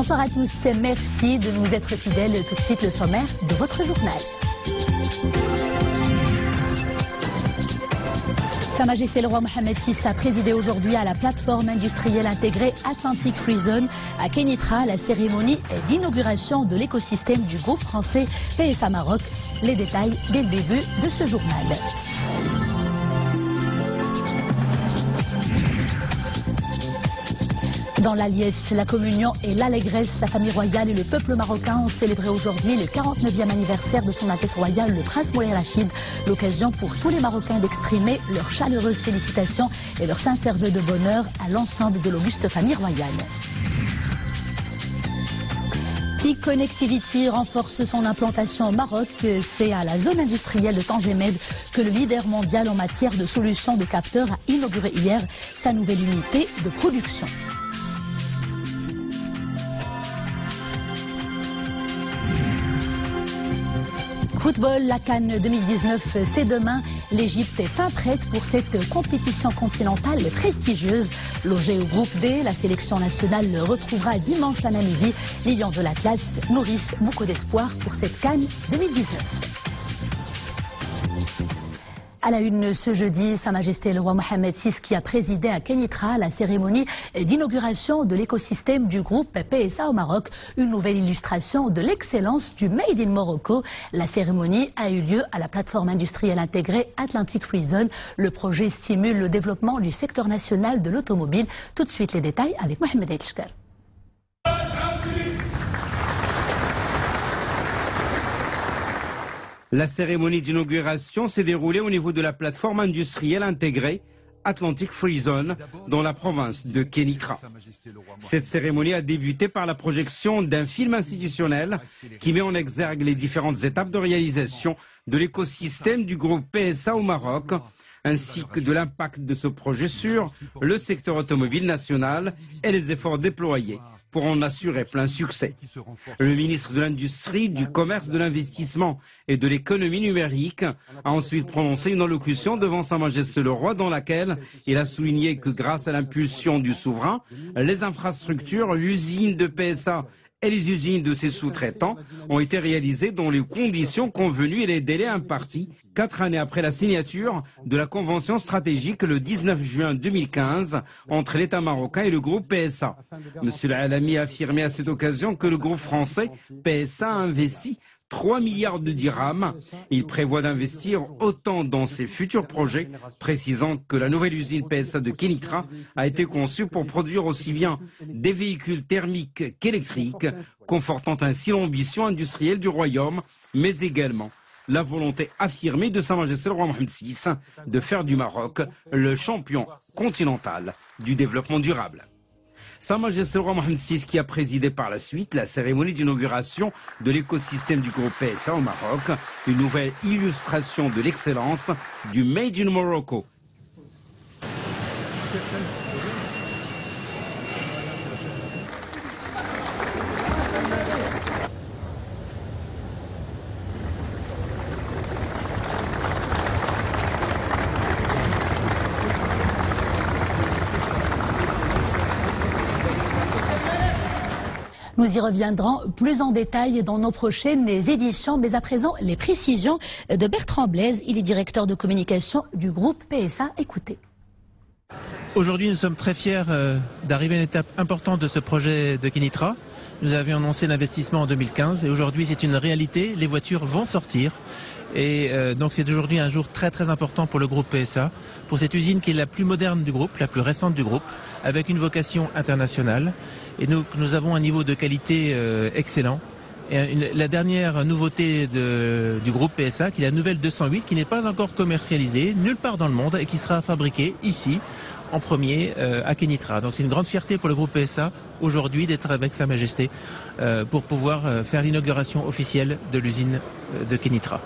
Bonsoir à tous, merci de nous être fidèles. Tout de suite le sommaire de votre journal. Sa Majesté le roi Mohamed VI a présidé aujourd'hui à la plateforme industrielle intégrée Atlantic Free Zone à Kenitra la cérémonie d'inauguration de l'écosystème du groupe français PSA Maroc. Les détails dès le début de ce journal. Dans la liesse, la communion et l'allégresse, la famille royale et le peuple marocain ont célébré aujourd'hui le 49e anniversaire de son Altesse royale, le prince Moulay Rachid. L'occasion pour tous les Marocains d'exprimer leurs chaleureuses félicitations et leurs sincères vœux de bonheur à l'ensemble de l'auguste famille royale. T-Connectivity renforce son implantation au Maroc. C'est à la zone industrielle de Tangemed que le leader mondial en matière de solutions de capteurs a inauguré hier sa nouvelle unité de production. Football, la CAN 2019, c'est demain. L'Égypte est fin prête pour cette compétition continentale prestigieuse. Logée au groupe D, la sélection nationale retrouvera dimanche la Namibie. Les Lions de l'Atlas nourrissent beaucoup d'espoir pour cette CAN 2019. À la une ce jeudi, Sa Majesté le roi Mohamed VI qui a présidé à Kenitra la cérémonie d'inauguration de l'écosystème du groupe PSA au Maroc, une nouvelle illustration de l'excellence du Made in Morocco. La cérémonie a eu lieu à la plateforme industrielle intégrée Atlantic Free Zone. Le projet stimule le développement du secteur national de l'automobile. Tout de suite les détails avec Mohamed Elchkar. La cérémonie d'inauguration s'est déroulée au niveau de la plateforme industrielle intégrée Atlantic Free Zone dans la province de Kenitra. Cette cérémonie a débuté par la projection d'un film institutionnel qui met en exergue les différentes étapes de réalisation de l'écosystème du groupe PSA au Maroc, ainsi que de l'impact de ce projet sur le secteur automobile national et les efforts déployés pour en assurer plein succès. Le ministre de l'Industrie, du Commerce, de l'Investissement et de l'Économie numérique a ensuite prononcé une allocution devant Sa Majesté le Roi dans laquelle il a souligné que grâce à l'impulsion du souverain, les infrastructures, l'usine de PSA et les usines de ses sous-traitants ont été réalisées dans les conditions convenues et les délais impartis, 4 années après la signature de la convention stratégique le 19 juin 2015 entre l'État marocain et le groupe PSA. Monsieur Al-Alami a affirmé à cette occasion que le groupe français PSA a investi 3 milliards de dirhams. Il prévoit d'investir autant dans ses futurs projets, précisant que la nouvelle usine PSA de Kenitra a été conçue pour produire aussi bien des véhicules thermiques qu'électriques, confortant ainsi l'ambition industrielle du royaume, mais également la volonté affirmée de Sa Majesté le roi Mohamed VI de faire du Maroc le champion continental du développement durable. Sa Majesté le roi Mohamed VI qui a présidé par la suite la cérémonie d'inauguration de l'écosystème du groupe PSA au Maroc, une nouvelle illustration de l'excellence du Made in Morocco. Nous y reviendrons plus en détail dans nos prochaines éditions, mais à présent, les précisions de Bertrand Blaise. Il est directeur de communication du groupe PSA. Écoutez. Aujourd'hui, nous sommes très fiers d'arriver à une étape importante de ce projet de Kenitra. Nous avions annoncé l'investissement en 2015 et aujourd'hui, c'est une réalité. Les voitures vont sortir. Et donc c'est aujourd'hui un jour très très important pour le groupe PSA, pour cette usine qui est la plus moderne du groupe, la plus récente du groupe, avec une vocation internationale. Et nous avons un niveau de qualité excellent. Et la dernière nouveauté du groupe PSA, qui est la nouvelle 208, qui n'est pas encore commercialisée nulle part dans le monde et qui sera fabriquée ici, en premier, à Kenitra. Donc c'est une grande fierté pour le groupe PSA aujourd'hui d'être avec Sa Majesté pour pouvoir faire l'inauguration officielle de l'usine de Kenitra.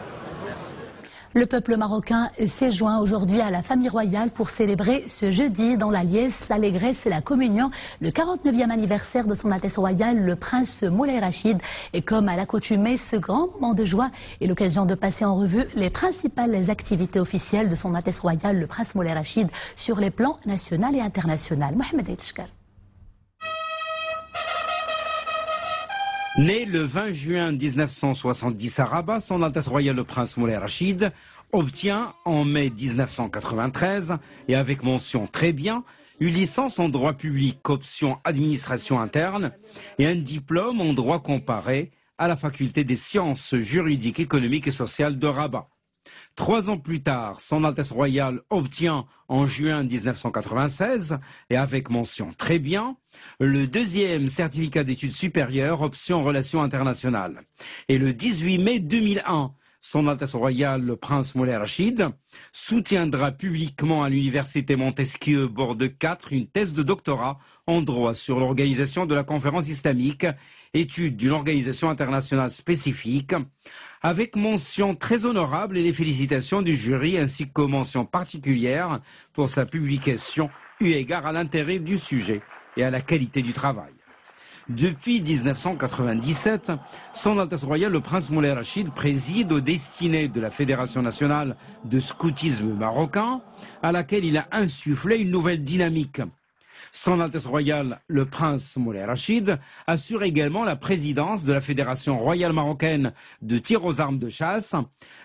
Le peuple marocain s'est joint aujourd'hui à la famille royale pour célébrer ce jeudi dans la liesse, l'allégresse et la communion le 49e anniversaire de son Altesse royale, le prince Moulay Rachid. Et comme à l'accoutumée, ce grand moment de joie est l'occasion de passer en revue les principales activités officielles de son Altesse royale, le prince Moulay Rachid, sur les plans national et international. Mohamed Elchkar. Né le 20 juin 1970 à Rabat, son Altesse Royale le Prince Moulay Rachid obtient en mai 1993, et avec mention très bien, une licence en droit public option administration interne et un diplôme en droit comparé à la faculté des sciences juridiques, économiques et sociales de Rabat. 3 ans plus tard, son Altesse Royale obtient en juin 1996, et avec mention très bien, le 2e certificat d'études supérieures option relations internationales. Et le 18 mai 2001, son Altesse Royale, le Prince Moulay Rachid, soutiendra publiquement à l'Université Montesquieu Bordeaux 4 une thèse de doctorat en droit sur l'organisation de la conférence islamique, étude d'une organisation internationale spécifique, avec mention très honorable et les félicitations du jury ainsi que mention particulière pour sa publication eu égard à l'intérêt du sujet et à la qualité du travail. Depuis 1997, son Altesse Royale, le Prince Moulay Rachid, préside aux destinées de la Fédération nationale de scoutisme marocain, à laquelle il a insufflé une nouvelle dynamique. Son Altesse Royale, le Prince Moulay Rachid, assure également la présidence de la Fédération royale marocaine de tir aux armes de chasse,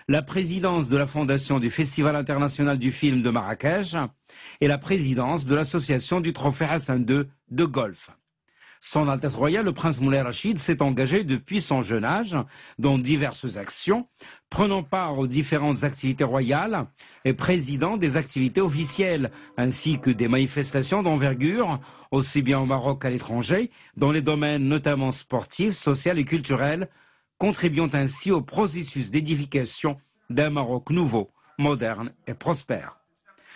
la présidence de la Fondation du Festival international du film de Marrakech et la présidence de l'association du Trophée Hassan II de golf. Son Altesse Royale, le Prince Moulay Rachid, s'est engagé depuis son jeune âge dans diverses actions, prenant part aux différentes activités royales et présidant des activités officielles, ainsi que des manifestations d'envergure, aussi bien au Maroc qu'à l'étranger, dans les domaines notamment sportifs, sociaux et culturels, contribuant ainsi au processus d'édification d'un Maroc nouveau, moderne et prospère.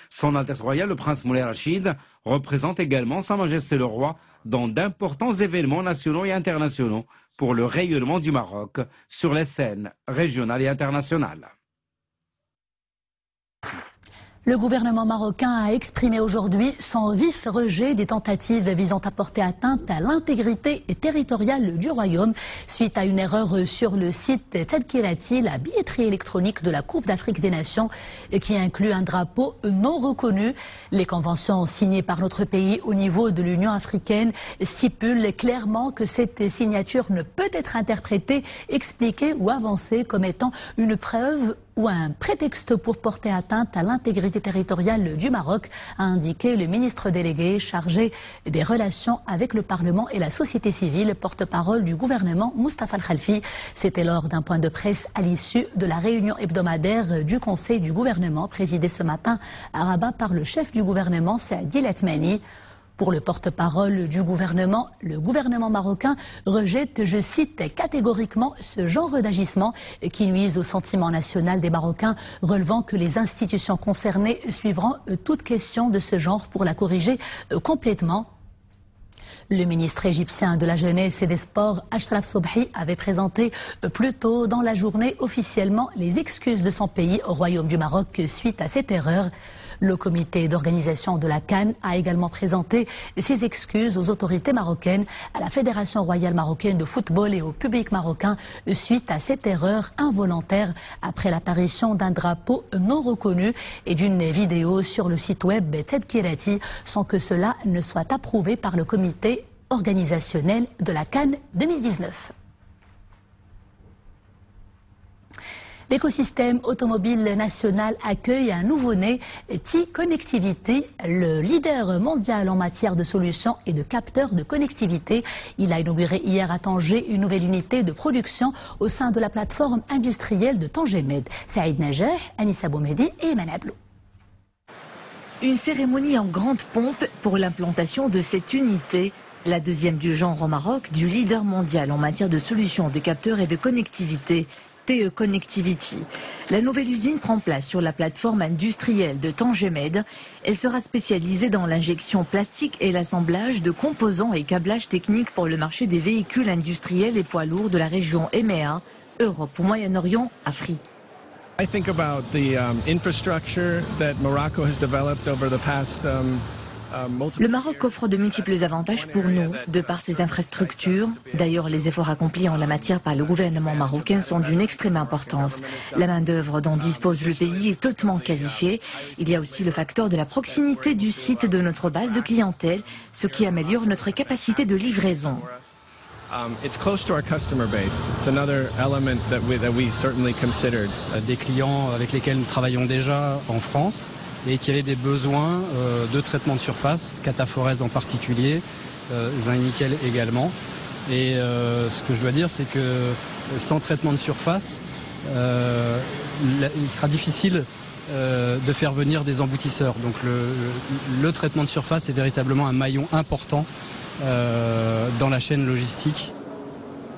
Son Altesse Royale, le Prince Moulay Rachid, représente également Sa Majesté le Roi dans d'importants événements nationaux et internationaux pour le rayonnement du Maroc sur les scènes régionales et internationales. Le gouvernement marocain a exprimé aujourd'hui son vif rejet des tentatives visant à porter atteinte à l'intégrité territoriale du royaume suite à une erreur sur le site Tadkirati, la billetterie électronique de la Coupe d'Afrique des Nations, qui inclut un drapeau non reconnu. Les conventions signées par notre pays au niveau de l'Union africaine stipulent clairement que cette signature ne peut être interprétée, expliquée ou avancée comme étant une preuve ou un prétexte pour porter atteinte à l'intégrité territoriale du Maroc, a indiqué le ministre délégué chargé des relations avec le Parlement et la société civile, porte-parole du gouvernement, Moustapha Al-Khalfi. C'était lors d'un point de presse à l'issue de la réunion hebdomadaire du Conseil du gouvernement, présidé ce matin à Rabat par le chef du gouvernement, Saadi Latmani. Pour le porte-parole du gouvernement, le gouvernement marocain rejette, je cite, catégoriquement ce genre d'agissement qui nuise au sentiment national des Marocains, relevant que les institutions concernées suivront toute question de ce genre pour la corriger complètement. Le ministre égyptien de la Jeunesse et des Sports, Achraf Sobhi, avait présenté plus tôt dans la journée officiellement les excuses de son pays au Royaume du Maroc suite à cette erreur. Le comité d'organisation de la CAN a également présenté ses excuses aux autorités marocaines, à la Fédération royale marocaine de football et au public marocain suite à cette erreur involontaire après l'apparition d'un drapeau non reconnu et d'une vidéo sur le site web Tadkirati sans que cela ne soit approuvé par le comité organisationnel de la CAN 2019. L'écosystème automobile national accueille un nouveau-né, T-Connectivity, le leader mondial en matière de solutions et de capteurs de connectivité. Il a inauguré hier à Tanger une nouvelle unité de production au sein de la plateforme industrielle de Tangemed. Saïd Najah, Anissa Boumedi et Eman Ablou. Une cérémonie en grande pompe pour l'implantation de cette unité, la deuxième du genre au Maroc, du leader mondial en matière de solutions de capteurs et de connectivité, TE Connectivity. La nouvelle usine prend place sur la plateforme industrielle de Tangemed. Elle sera spécialisée dans l'injection plastique et l'assemblage de composants et câblages techniques pour le marché des véhicules industriels et poids lourds de la région EMEA, Europe, Moyen-Orient, Afrique. I think about the infrastructure that Morocco has developed over the past Le Maroc offre de multiples avantages pour nous, de par ses infrastructures. D'ailleurs, les efforts accomplis en la matière par le gouvernement marocain sont d'une extrême importance. La main-d'œuvre dont dispose le pays est hautement qualifiée. Il y a aussi le facteur de la proximité du site de notre base de clientèle, ce qui améliore notre capacité de livraison. It's close to our customer base. It's another element that we certainly considered. Des clients avec lesquels nous travaillons déjà en France et qui avaient des besoins de traitement de surface, cataphorèse en particulier, zinc nickel également. Et ce que je dois dire, c'est que sans traitement de surface, il sera difficile de faire venir des emboutisseurs. Donc le traitement de surface est véritablement un maillon important dans la chaîne logistique.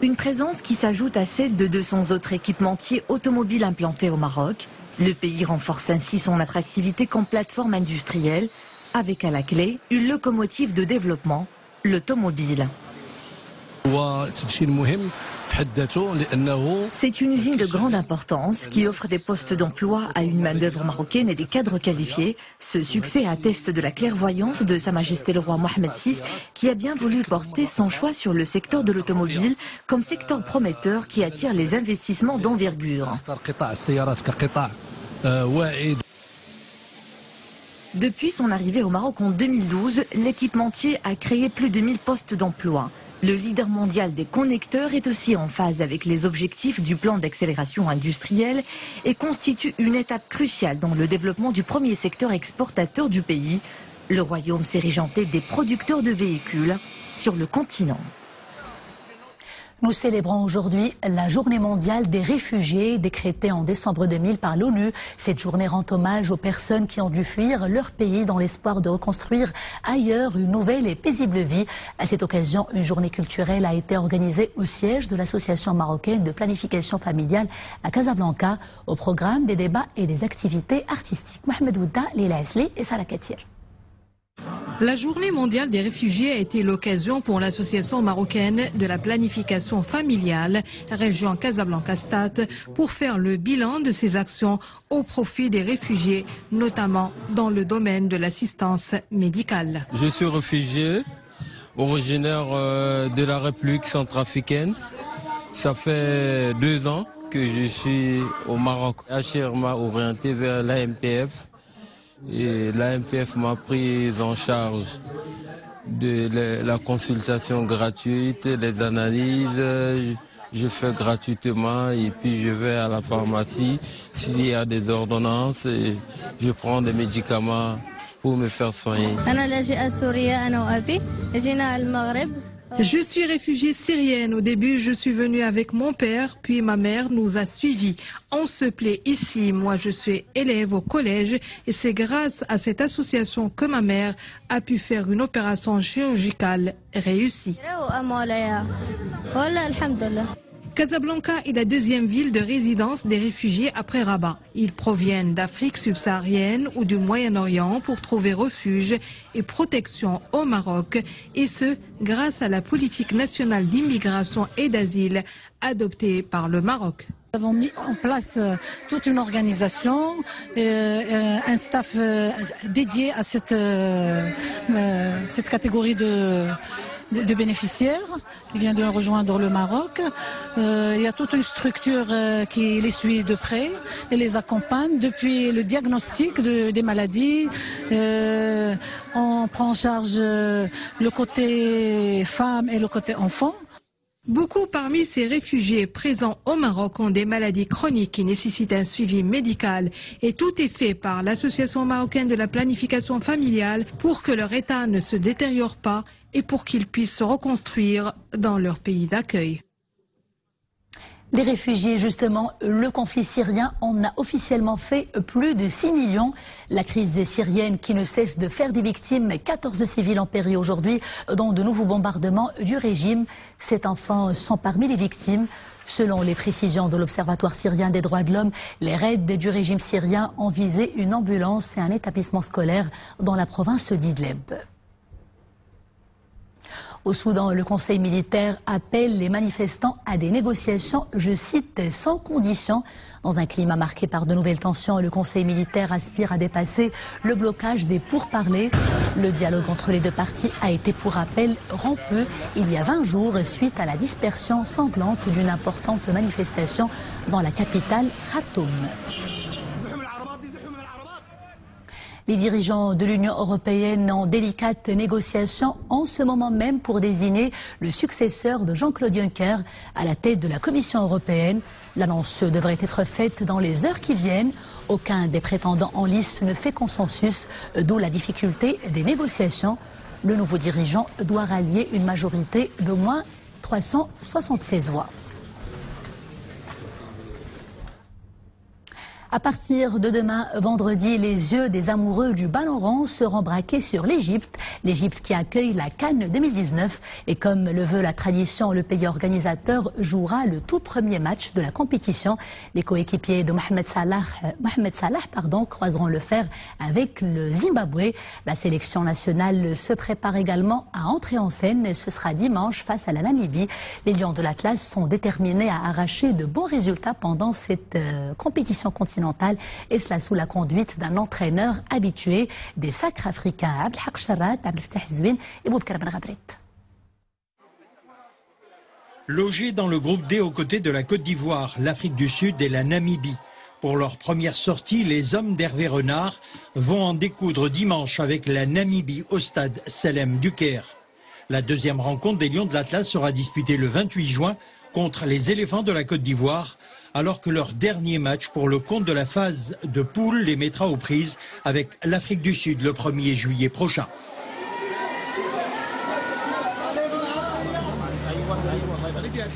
Une présence qui s'ajoute à celle de 200 autres équipementiers automobiles implantés au Maroc. Le pays renforce ainsi son attractivité comme plateforme industrielle, avec à la clé une locomotive de développement, l'automobile. C'est une usine de grande importance qui offre des postes d'emploi à une main-d'œuvre marocaine et des cadres qualifiés. Ce succès atteste de la clairvoyance de Sa Majesté le roi Mohammed VI qui a bien voulu porter son choix sur le secteur de l'automobile comme secteur prometteur qui attire les investissements d'envergure. Depuis son arrivée au Maroc en 2012, l'équipementier a créé plus de 1000 postes d'emploi. Le leader mondial des connecteurs est aussi en phase avec les objectifs du plan d'accélération industrielle et constitue une étape cruciale dans le développement du premier secteur exportateur du pays. Le royaume s'est régenté des producteurs de véhicules sur le continent. Nous célébrons aujourd'hui la Journée mondiale des réfugiés, décrétée en décembre 2000 par l'ONU. Cette journée rend hommage aux personnes qui ont dû fuir leur pays dans l'espoir de reconstruire ailleurs une nouvelle et paisible vie. À cette occasion, une journée culturelle a été organisée au siège de l'Association marocaine de planification familiale à Casablanca, au programme des débats et des activités artistiques. Mohamed Ouda, Leila Asli et Sarah Katir. La Journée mondiale des réfugiés a été l'occasion pour l'Association marocaine de la planification familiale, région Casablanca-Stade, pour faire le bilan de ses actions au profit des réfugiés, notamment dans le domaine de l'assistance médicale. Je suis réfugié, originaire de la République centrafricaine. Ça fait 2 ans que je suis au Maroc. HR m'a orienté vers l'AMPF. Et l'AMPF m'a pris en charge de la consultation gratuite, les analyses, je fais gratuitement et puis je vais à la pharmacie s'il y a des ordonnances et je prends des médicaments pour me faire soigner. Je suis réfugiée syrienne. Au début, je suis venue avec mon père, puis ma mère nous a suivis. On se plaît ici. Moi, je suis élève au collège et c'est grâce à cette association que ma mère a pu faire une opération chirurgicale réussie. Casablanca est la deuxième ville de résidence des réfugiés après Rabat. Ils proviennent d'Afrique subsaharienne ou du Moyen-Orient pour trouver refuge et protection au Maroc, et ce, grâce à la politique nationale d'immigration et d'asile adoptée par le Maroc. Nous avons mis en place toute une organisation, un staff dédié à cette catégorie de bénéficiaires qui vient de rejoindre le Maroc. Il y a toute une structure qui les suit de près et les accompagne depuis le diagnostic des maladies. On prend en charge le côté femme et le côté enfant. Beaucoup parmi ces réfugiés présents au Maroc ont des maladies chroniques qui nécessitent un suivi médical et tout est fait par l'Association marocaine de la planification familiale pour que leur état ne se détériore pas et pour qu'ils puissent se reconstruire dans leur pays d'accueil. Les réfugiés, justement, le conflit syrien en a officiellement fait plus de 6 millions. La crise syrienne qui ne cesse de faire des victimes, 14 civils en péri aujourd'hui dans de nouveaux bombardements du régime. 7 enfants sont parmi les victimes. Selon les précisions de l'Observatoire syrien des droits de l'homme, les raids du régime syrien ont visé une ambulance et un établissement scolaire dans la province d'Idlib. Au Soudan, le Conseil militaire appelle les manifestants à des négociations, je cite, sans condition. Dans un climat marqué par de nouvelles tensions, le Conseil militaire aspire à dépasser le blocage des pourparlers. Le dialogue entre les deux parties a été pour rappel rompu il y a 20 jours suite à la dispersion sanglante d'une importante manifestation dans la capitale Khartoum. Les dirigeants de l'Union européenne en délicate négociation en ce moment même pour désigner le successeur de Jean-Claude Juncker à la tête de la Commission européenne. L'annonce devrait être faite dans les heures qui viennent. Aucun des prétendants en lice ne fait consensus, d'où la difficulté des négociations. Le nouveau dirigeant doit rallier une majorité d'au moins 376 voix. À partir de demain, vendredi, les yeux des amoureux du ballon rond seront braqués sur l'Égypte. L'Égypte qui accueille la CAN 2019. Et comme le veut la tradition, le pays organisateur jouera le tout premier match de la compétition. Les coéquipiers de Mohamed Salah, croiseront le fer avec le Zimbabwe. La sélection nationale se prépare également à entrer en scène. Ce sera dimanche face à la Namibie. Les Lions de l'Atlas sont déterminés à arracher de bons résultats pendant cette compétition continentale. Et cela sous la conduite d'un entraîneur habitué des sacres africains, Abdelhak Charrat, Abdelfatah Zouine et Boubkar Ben Ghabrit. Logés dans le groupe D aux côtés de la Côte d'Ivoire, l'Afrique du Sud et la Namibie. Pour leur première sortie, les hommes d'Hervé Renard vont en découdre dimanche avec la Namibie au stade Salem du Caire. La deuxième rencontre des Lions de l'Atlas sera disputée le 28 juin contre les éléphants de la Côte d'Ivoire, alors que leur dernier match pour le compte de la phase de poule les mettra aux prises avec l'Afrique du Sud le 1er juillet prochain.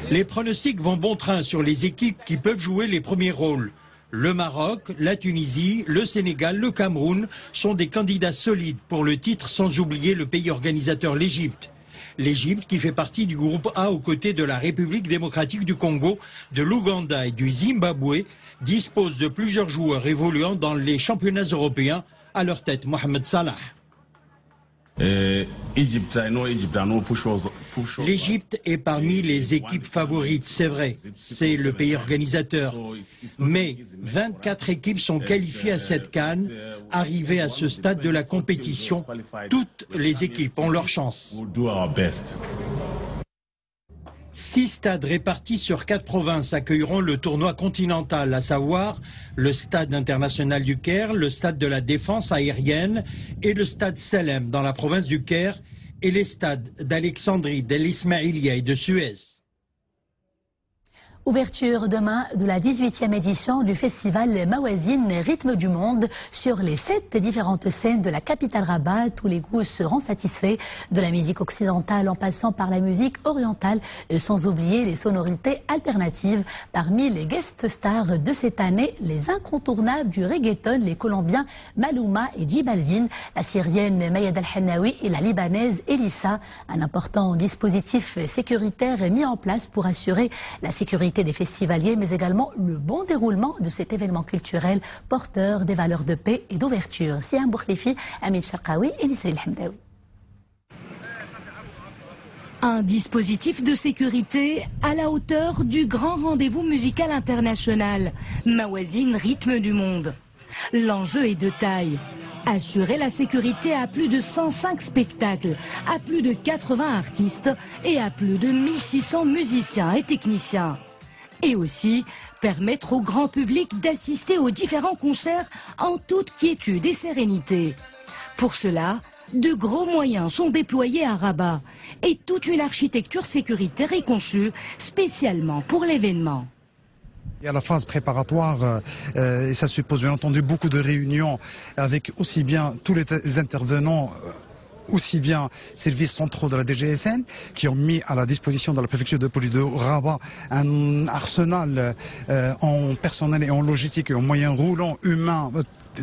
Les pronostics vont bon train sur les équipes qui peuvent jouer les premiers rôles. Le Maroc, la Tunisie, le Sénégal, le Cameroun sont des candidats solides pour le titre, sans oublier le pays organisateur, l'Égypte. L'Égypte, qui fait partie du groupe A aux côtés de la République démocratique du Congo, de l'Ouganda et du Zimbabwe, dispose de plusieurs joueurs évoluant dans les championnats européens, à leur tête Mohamed Salah. L'Égypte est parmi les équipes favorites, c'est vrai, c'est le pays organisateur. Mais 24 équipes sont qualifiées à cette CAN. Arrivées à ce stade de la compétition, toutes les équipes ont leur chance. 6 stades répartis sur 4 provinces accueilleront le tournoi continental, à savoir le stade international du Caire, le stade de la défense aérienne et le stade Salem dans la province du Caire et les stades d'Alexandrie, d'El Ismaïlia et de Suez. Ouverture demain de la 18e édition du festival Mawazine Rythme du Monde sur les 7 différentes scènes de la capitale Rabat. Tous les goûts seront satisfaits, de la musique occidentale en passant par la musique orientale, sans oublier les sonorités alternatives. Parmi les guest stars de cette année, les incontournables du reggaeton, les Colombiens Maluma et J Balvin, la Syrienne Mayed Al-Hannaoui et la Libanaise Elissa. Un important dispositif sécuritaire est mis en place pour assurer la sécurité des festivaliers, mais également le bon déroulement de cet événement culturel porteur des valeurs de paix et d'ouverture. Siam Bourklifi, Amin Sharqawi et Nisri El-Hamdaoui. Un dispositif de sécurité à la hauteur du grand rendez-vous musical international, Mawazine Rythme du Monde. L'enjeu est de taille. Assurer la sécurité à plus de 105 spectacles, à plus de 80 artistes et à plus de 1600 musiciens et techniciens. Et aussi permettre au grand public d'assister aux différents concerts en toute quiétude et sérénité. Pour cela, de gros moyens sont déployés à Rabat et toute une architecture sécuritaire est conçue spécialement pour l'événement. Il y a la phase préparatoire et ça suppose bien entendu beaucoup de réunions avec aussi bien tous les intervenants, aussi bien services centraux de la DGSN qui ont mis à la disposition de la préfecture de police de Rabat un arsenal en personnel et en logistique et en moyens roulants humains,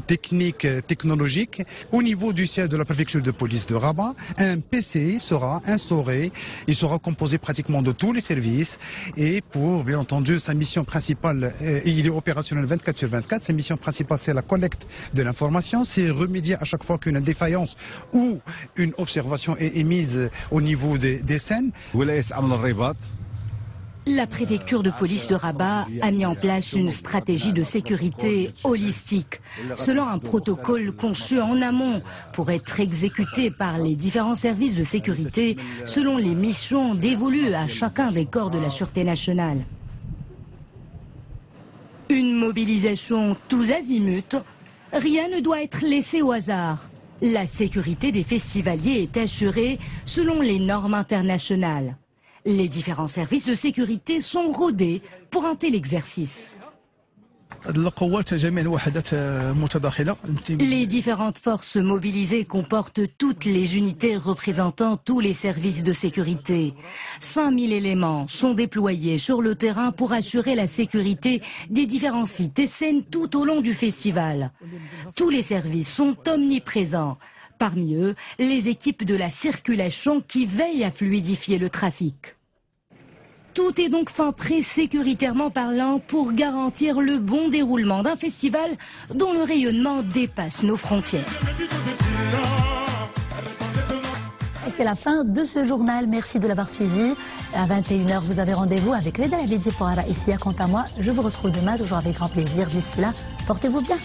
techniques, technologiques. Au niveau du siège de la préfecture de police de Rabat, un PCI sera instauré. Il sera composé pratiquement de tous les services et pour, bien entendu, sa mission principale, il est opérationnel 24 sur 24. Sa mission principale, c'est la collecte de l'information, c'est remédier à chaque fois qu'une défaillance ou une observation est émise au niveau des scènes. La préfecture de police de Rabat a mis en place une stratégie de sécurité holistique, selon un protocole conçu en amont pour être exécuté par les différents services de sécurité selon les missions dévolues à chacun des corps de la sûreté nationale. Une mobilisation tous azimuts Rien ne doit être laissé au hasard. La sécurité des festivaliers est assurée selon les normes internationales. Les différents services de sécurité sont rodés pour un tel exercice. Les différentes forces mobilisées comportent toutes les unités représentant tous les services de sécurité. 5000 éléments sont déployés sur le terrain pour assurer la sécurité des différents sites et scènes tout au long du festival. Tous les services sont omniprésents. Parmi eux, les équipes de la circulation qui veillent à fluidifier le trafic. Tout est donc fin prêt sécuritairement parlant pour garantir le bon déroulement d'un festival dont le rayonnement dépasse nos frontières. Et c'est la fin de ce journal. Merci de l'avoir suivi. À 21h, vous avez rendez-vous avec Reda Lavidi pour Ara Issia. Quant à moi, je vous retrouve demain, toujours avec grand plaisir. D'ici là, portez-vous bien.